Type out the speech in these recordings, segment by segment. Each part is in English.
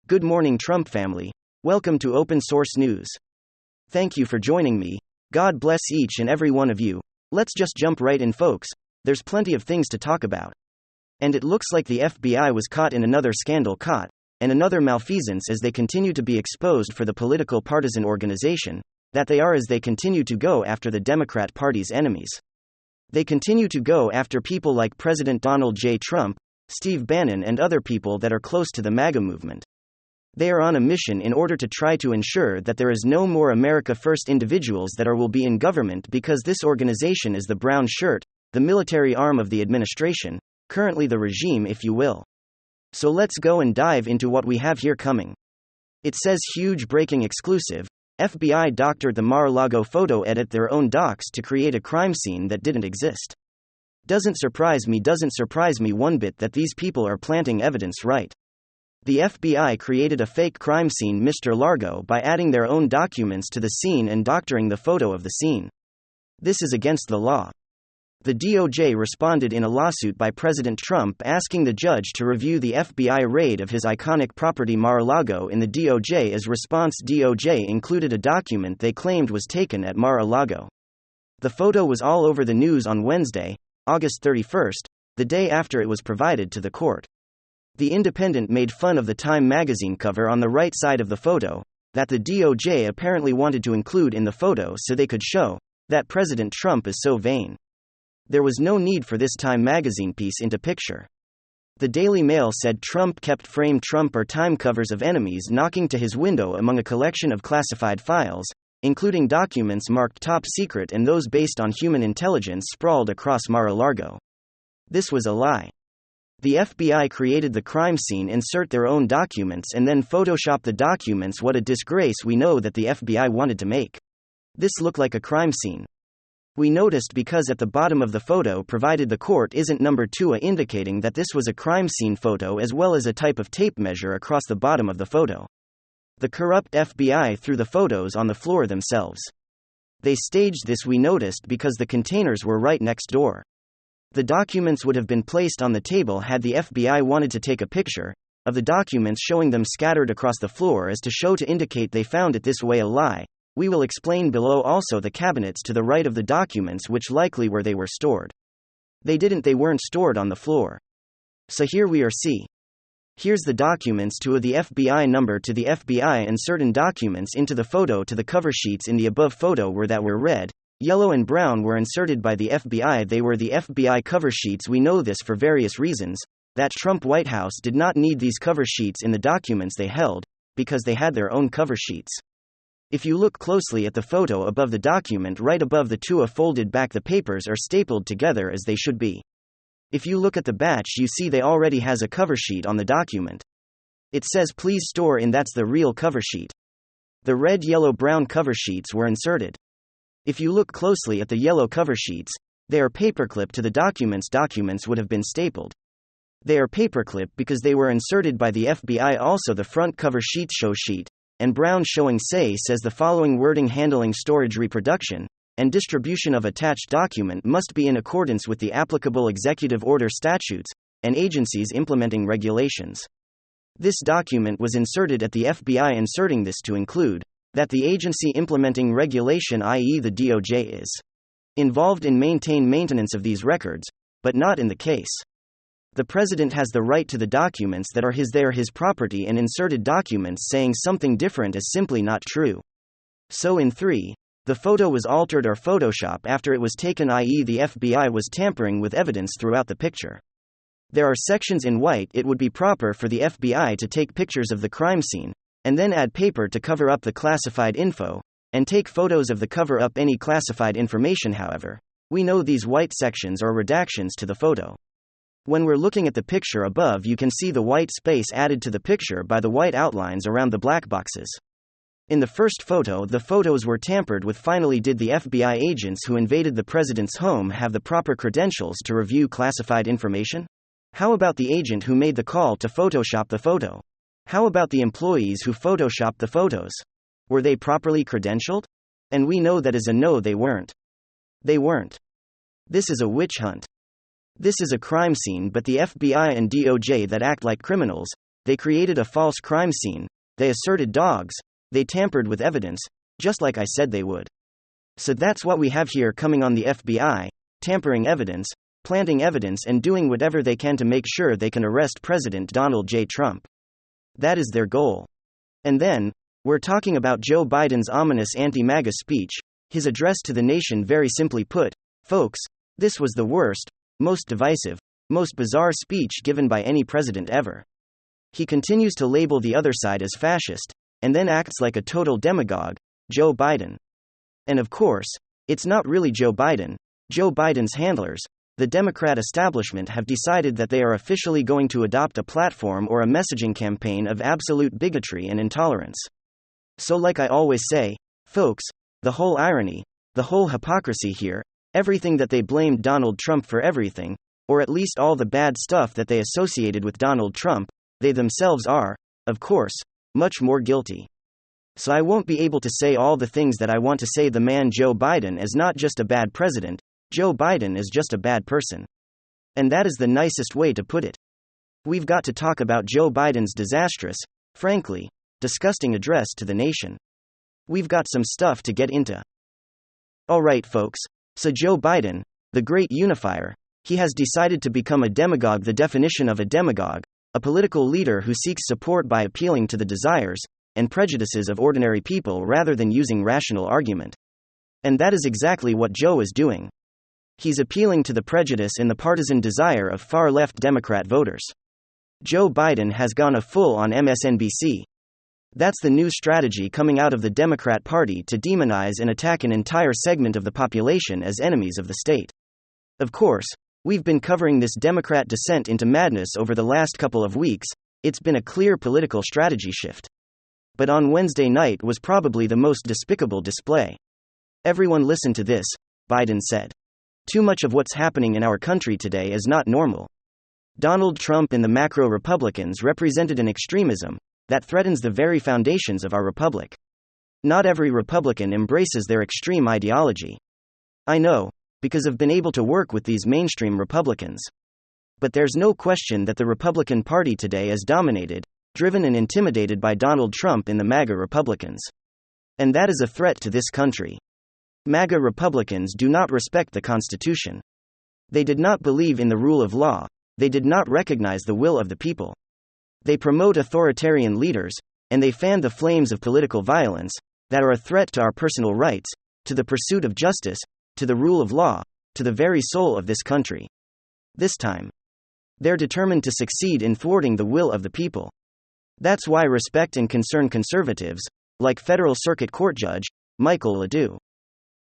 Good morning, Trump family. Welcome to Open Source News. Thank you for joining me. God bless each and every one of you. Let's just jump right in, folks. There's plenty of things to talk about. And it looks like the FBI was caught in another scandal, and another malfeasance as they continue to be exposed for the political partisan organization that they are as they continue to go after the Democrat Party's enemies. They continue to go after people like President Donald J. Trump, Steve Bannon, and other people that are close to the MAGA movement. They are on a mission in order to try to ensure that there is no more America First individuals that will be in government, because this organization is the brown shirt, the military arm of the administration, currently the regime, if you will. So let's go and dive into what we have here coming. It says huge breaking exclusive. FBI doctored the Mar-a-Lago photo edit their own docs to create a crime scene that didn't exist. Doesn't surprise me one bit that these people are planting evidence, right? The FBI created a fake crime scene, Mr. Largo, by adding their own documents to the scene and doctoring the photo of the scene. This is against the law. The DOJ responded in a lawsuit by President Trump asking the judge to review the FBI raid of his iconic property Mar-a-Lago. In the DOJ's response, DOJ included a document they claimed was taken at Mar-a-Lago. The photo was all over the news on Wednesday, August 31st, the day after it was provided to the court. The Independent made fun of the Time magazine cover on the right side of the photo, that the DOJ apparently wanted to include in the photo so they could show that President Trump is so vain. There was no need for this Time magazine piece into picture. The Daily Mail said Trump kept framed Trump or Time covers of enemies knocking to his window among a collection of classified files, including documents marked top secret and those based on human intelligence sprawled across Mar-a-Lago. This was a lie. The FBI created the crime scene, insert their own documents, and then Photoshop the documents. What a disgrace. We know that the FBI wanted to make this look like a crime scene. We noticed because at the bottom of the photo provided the court isn't number 2, indicating that this was a crime scene photo, as well as a type of tape measure across the bottom of the photo. The corrupt FBI threw the photos on the floor themselves. They staged this, we noticed, because the containers were right next door. The documents would have been placed on the table had the FBI wanted to take a picture of the documents showing them scattered across the floor as to show to indicate they found it this way. A lie. We will explain below. Also, the cabinets to the right of the documents, which likely where they were stored. They weren't stored on the floor. So here we are. See. Here's the documents to the FBI number to the FBI, and certain documents into the photo to the cover sheets in the above photo were red, yellow and brown were inserted by the FBI. They were the FBI cover sheets. We know this for various reasons, that Trump White House did not need these cover sheets in the documents they held, because they had their own cover sheets. If you look closely at the photo above the document, right above the two folded back, the papers are stapled together as they should be. If you look at the batch, you see they already has a cover sheet on the document. It says please store in, that's the real cover sheet. The red, yellow, brown cover sheets were inserted. If you look closely at the yellow cover sheets, they are paperclip to the documents. Documents would have been stapled. They are paperclip because they were inserted by the FBI. Also, the front cover sheet show sheet, and brown showing says the following wording: handling, storage, reproduction, and distribution of attached document must be in accordance with the applicable executive order, statutes, and agencies implementing regulations. This document was inserted at the FBI, inserting this to include that the agency implementing regulation, i.e. the DOJ, is involved in maintenance of these records, but not in the case. The president has the right to the documents that are his. They are his property, and inserted documents saying something different is simply not true. So in 3, the photo was altered or Photoshop after it was taken, i.e. the FBI was tampering with evidence throughout the picture. There are sections in white. It would be proper for the FBI to take pictures of the crime scene, and then add paper to cover up the classified info, and take photos of the cover up any classified information. However, we know these white sections are redactions to the photo. When we're looking at the picture above, you can see the white space added to the picture by the white outlines around the black boxes. In the first photo, the photos were tampered with. Finally, did the FBI agents who invaded the president's home have the proper credentials to review classified information? How about the agent who made the call to Photoshop the photo? How about the employees who photoshopped the photos? Were they properly credentialed? And we know that is a no, they weren't. They weren't. This is a witch hunt. This is a crime scene, but the FBI and DOJ that act like criminals, They created a false crime scene. They asserted dogs. They tampered with evidence, just like I said they would. So that's what we have here coming on the FBI, tampering evidence, planting evidence, and doing whatever they can to make sure they can arrest President Donald J. Trump. That is their goal. And then, we're talking about Joe Biden's ominous anti-MAGA speech, his address to the nation. Very simply put, folks, this was the worst, most divisive, most bizarre speech given by any president ever. He continues to label the other side as fascist, and then acts like a total demagogue, Joe Biden. And of course, it's not really Joe Biden. Joe Biden's handlers, the Democrat establishment, have decided that they are officially going to adopt a platform or a messaging campaign of absolute bigotry and intolerance. So like I always say, folks, the whole irony, the whole hypocrisy here, everything that they blamed Donald Trump for, everything, or at least all the bad stuff that they associated with Donald Trump, they themselves are, of course, much more guilty. So I won't be able to say all the things that I want to say. The man Joe Biden is not just a bad president, Joe Biden is just a bad person. And that is the nicest way to put it. We've got to talk about Joe Biden's disastrous, frankly, disgusting address to the nation. We've got some stuff to get into. Alright folks, so Joe Biden, the great unifier, he has decided to become a demagogue. The definition of a demagogue, a political leader who seeks support by appealing to the desires and prejudices of ordinary people rather than using rational argument. And that is exactly what Joe is doing. He's appealing to the prejudice and the partisan desire of far-left Democrat voters. Joe Biden has gone a full-on MSNBC. That's the new strategy coming out of the Democrat Party to demonize and attack an entire segment of the population as enemies of the state. Of course, we've been covering this Democrat descent into madness over the last couple of weeks. It's been a clear political strategy shift. But on Wednesday night was probably the most despicable display. Everyone listen to this, Biden said. Too much of what's happening in our country today is not normal. Donald Trump and the macro Republicans represented an extremism that threatens the very foundations of our republic. Not every Republican embraces their extreme ideology. I know, because I've been able to work with these mainstream Republicans. But there's no question that the Republican Party today is dominated, driven and intimidated by Donald Trump and the MAGA Republicans. And that is a threat to this country. MAGA Republicans do not respect the Constitution. They did not believe in the rule of law. They did not recognize the will of the people. They promote authoritarian leaders, and they fan the flames of political violence that are a threat to our personal rights, to the pursuit of justice, to the rule of law, to the very soul of this country. This time, they're determined to succeed in thwarting the will of the people. That's why respect and concerned conservatives, like Federal Circuit Court Judge Michael Ledoux,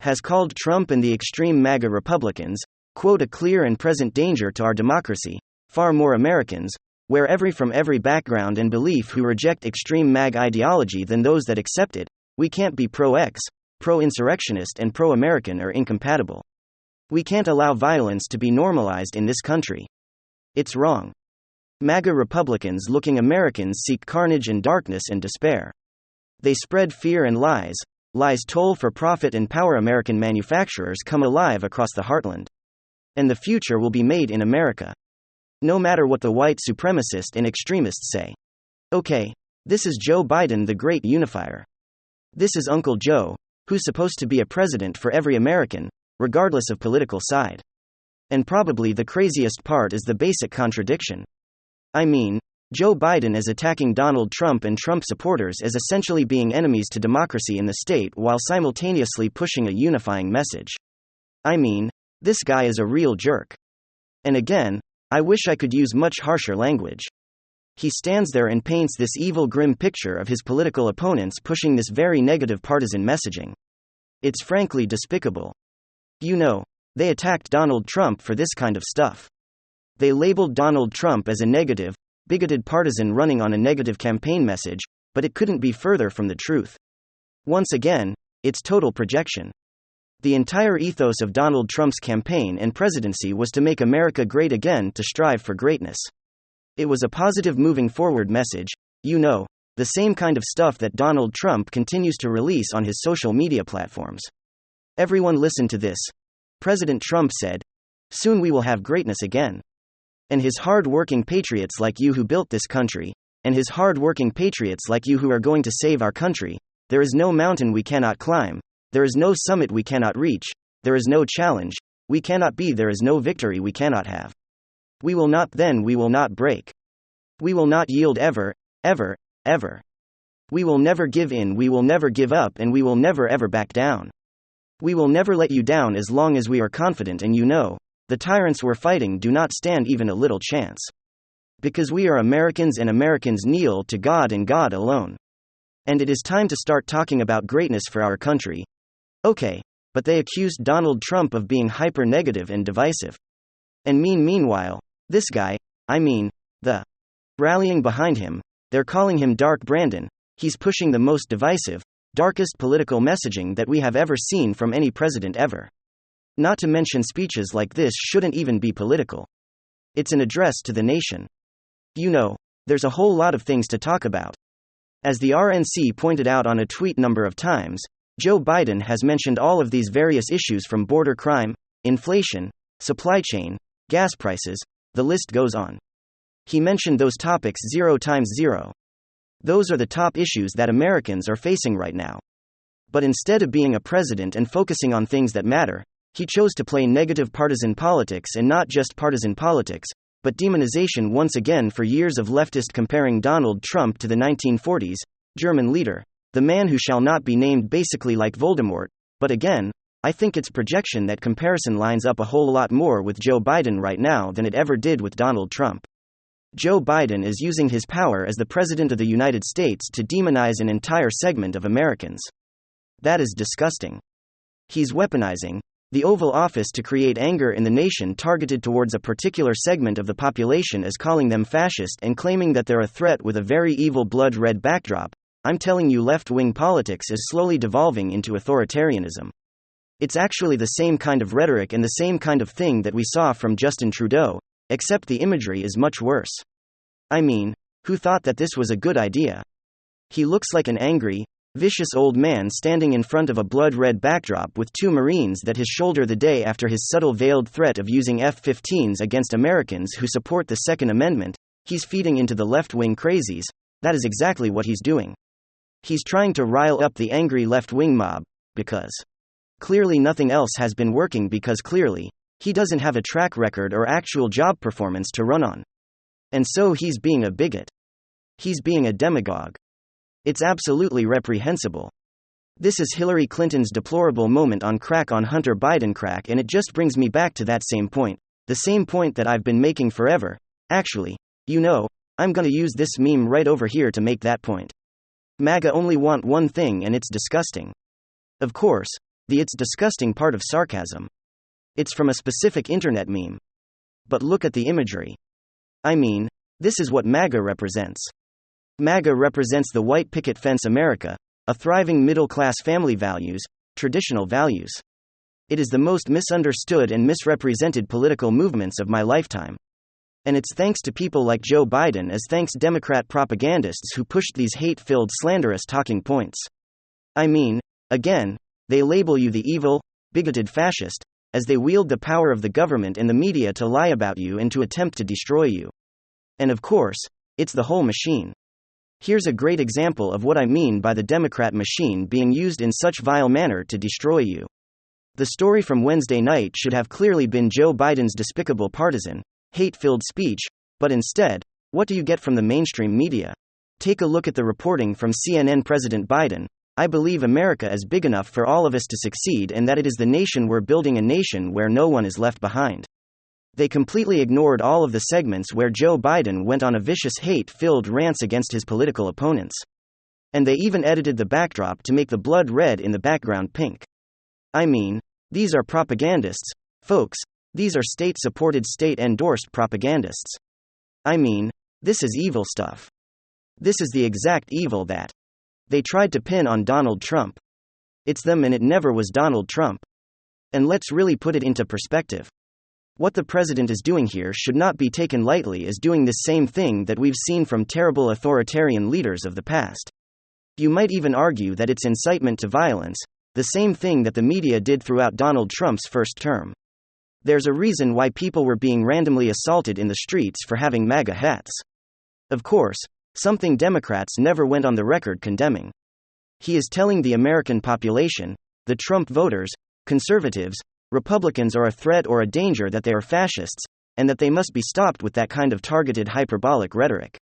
has called Trump and the extreme MAGA Republicans, quote, a clear and present danger to our democracy. Far more Americans, from every background and belief, who reject extreme MAGA ideology than those that accept it. We can't be pro-X, pro-insurrectionist and pro-American are incompatible. We can't allow violence to be normalized in this country. It's wrong. MAGA Republicans-looking Americans seek carnage and darkness and despair. They spread fear and lies. Lies toll for profit and power. American manufacturers come alive across the heartland. And the future will be made in America. No matter what the white supremacists and extremists say. Okay, this is Joe Biden, the great unifier. This is Uncle Joe, who's supposed to be a president for every American, regardless of political side. And probably the craziest part is the basic contradiction. I mean, Joe Biden is attacking Donald Trump and Trump supporters as essentially being enemies to democracy in the state while simultaneously pushing a unifying message. I mean, this guy is a real jerk. And again, I wish I could use much harsher language. He stands there and paints this evil, grim picture of his political opponents pushing this very negative partisan messaging. It's frankly despicable. You know, they attacked Donald Trump for this kind of stuff. They labeled Donald Trump as a negative, bigoted partisan running on a negative campaign message, but it couldn't be further from the truth. Once again, it's total projection. The entire ethos of Donald Trump's campaign and presidency was to make America great again, to strive for greatness. It was a positive moving forward message, you know, the same kind of stuff that Donald Trump continues to release on his social media platforms. Everyone listen to this. President Trump said, "Soon we will have greatness again. And his hard-working patriots like you who built this country, and his hard-working patriots like you who are going to save our country. There is no mountain we cannot climb. There is no summit we cannot reach. There is no challenge we cannot be. There is no victory we cannot have. We will not bend, we will not break. We will not yield ever, ever, ever. We will never give in, we will never give up, and we will never ever back down. We will never let you down as long as we are confident and you know, the tyrants we're fighting do not stand even a little chance. Because we are Americans and Americans kneel to God and God alone. And it is time to start talking about greatness for our country. Okay, but they accused Donald Trump of being hyper-negative and divisive. And meanwhile, this guy, the rallying behind him, they're calling him Dark Brandon, he's pushing the most divisive, darkest political messaging that we have ever seen from any president ever. Not to mention speeches like this shouldn't even be political. It's an address to the nation. You know, there's a whole lot of things to talk about. As the RNC pointed out on a tweet number of times, Joe Biden has mentioned all of these various issues from border crime, inflation, supply chain, gas prices, the list goes on. He mentioned those topics 0 times 0. Those are the top issues that Americans are facing right now. But instead of being a president and focusing on things that matter, he chose to play negative partisan politics, and not just partisan politics, but demonization once again for years of leftist comparing Donald Trump to the 1940s German leader, the man who shall not be named, basically like Voldemort. But again, I think it's projection. That comparison lines up a whole lot more with Joe Biden right now than it ever did with Donald Trump. Joe Biden is using his power as the President of the United States to demonize an entire segment of Americans. That is disgusting. He's weaponizing the Oval Office to create anger in the nation targeted towards a particular segment of the population, as calling them fascist and claiming that they're a threat with a very evil blood red backdrop. I'm telling you, left-wing politics is slowly devolving into authoritarianism. It's actually the same kind of rhetoric and the same kind of thing that we saw from Justin Trudeau, except the imagery is much worse. Who thought that this was a good idea? He looks like an angry, vicious old man standing in front of a blood-red backdrop with 2 Marines at his shoulder the day after his subtle veiled threat of using F-15s against Americans who support the Second Amendment. He's feeding into the left-wing crazies. That is exactly what he's doing. He's trying to rile up the angry left-wing mob, because clearly nothing else has been working, because clearly he doesn't have a track record or actual job performance to run on. And so he's being a bigot. He's being a demagogue. It's absolutely reprehensible. This is Hillary Clinton's deplorable moment on crack on Hunter Biden crack, and it just brings me back to that same point. The same point that I've been making forever. Actually, I'm gonna use this meme right over here to make that point. MAGA only want one thing, and it's disgusting. Of course, the "it's disgusting" part of sarcasm. It's from a specific internet meme. But look at the imagery. This is what MAGA represents. MAGA represents the white picket fence America, a thriving middle-class family values, traditional values. It is the most misunderstood and misrepresented political movements of my lifetime. And it's thanks to people like Joe Biden as thanks Democrat propagandists who pushed these hate-filled, slanderous talking points. Again, they label you the evil, bigoted fascist, as they wield the power of the government and the media to lie about you and to attempt to destroy you. And of course, it's the whole machine. Here's a great example of what I mean by the Democrat machine being used in such vile manner to destroy you. The story from Wednesday night should have clearly been Joe Biden's despicable partisan, hate-filled speech, but instead, what do you get from the mainstream media? Take a look at the reporting from CNN. President Biden: I believe America is big enough for all of us to succeed, and that it is the nation we're building, a nation where no one is left behind. They completely ignored all of the segments where Joe Biden went on a vicious hate-filled rants against his political opponents. And they even edited the backdrop to make the blood red in the background pink. These are propagandists, folks. These are state-supported, state-endorsed propagandists. This is evil stuff. This is the exact evil that they tried to pin on Donald Trump. It's them, and it never was Donald Trump. And let's really put it into perspective. What the president is doing here should not be taken lightly, as doing the same thing that we've seen from terrible authoritarian leaders of the past. You might even argue that it's incitement to violence, the same thing that the media did throughout Donald Trump's first term. There's a reason why people were being randomly assaulted in the streets for having MAGA hats. Of course, something Democrats never went on the record condemning. He is telling the American population, the Trump voters, conservatives, Republicans are a threat or a danger, that they are fascists, and that they must be stopped with that kind of targeted hyperbolic rhetoric.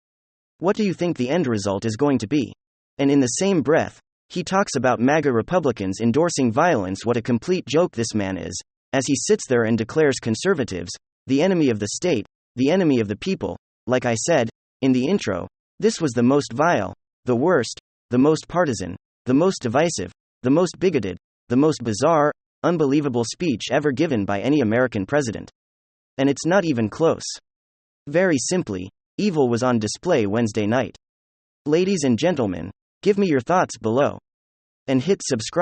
What do you think the end result is going to be? And in the same breath, he talks about MAGA Republicans endorsing violence. What a complete joke this man is, as he sits there and declares conservatives the enemy of the state, the enemy of the people. Like I said in the intro, this was the most vile, the worst, the most partisan, the most divisive, the most bigoted, the most bizarre, unbelievable speech ever given by any American president. And it's not even close. Very simply, evil was on display Wednesday night. Ladies and gentlemen, give me your thoughts below. And hit subscribe.